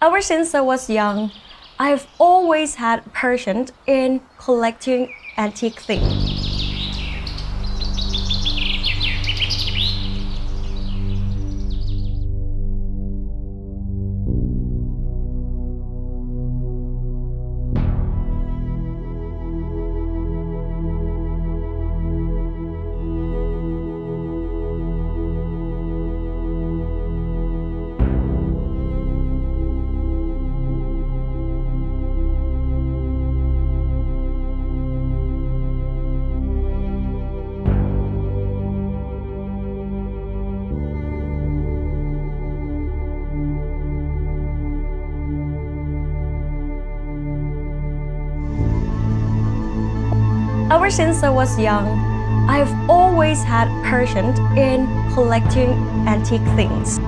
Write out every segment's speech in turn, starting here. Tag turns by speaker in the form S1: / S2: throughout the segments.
S1: Ever since I was young, I've always had a passion in collecting antique things. Ever since I was young, I've always had a passion in collecting antique things.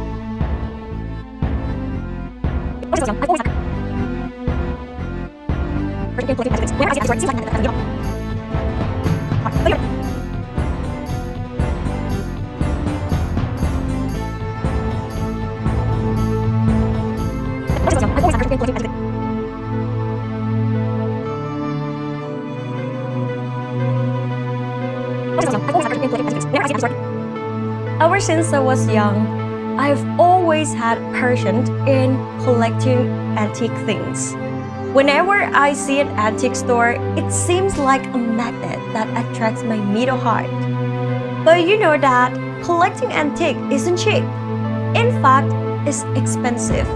S1: Ever since I was young, I've always had a passion in collecting antique things. Whenever I see an antique store, it seems like a magnet that attracts my middle heart. But you know that collecting antique isn't cheap. In fact, it's expensive.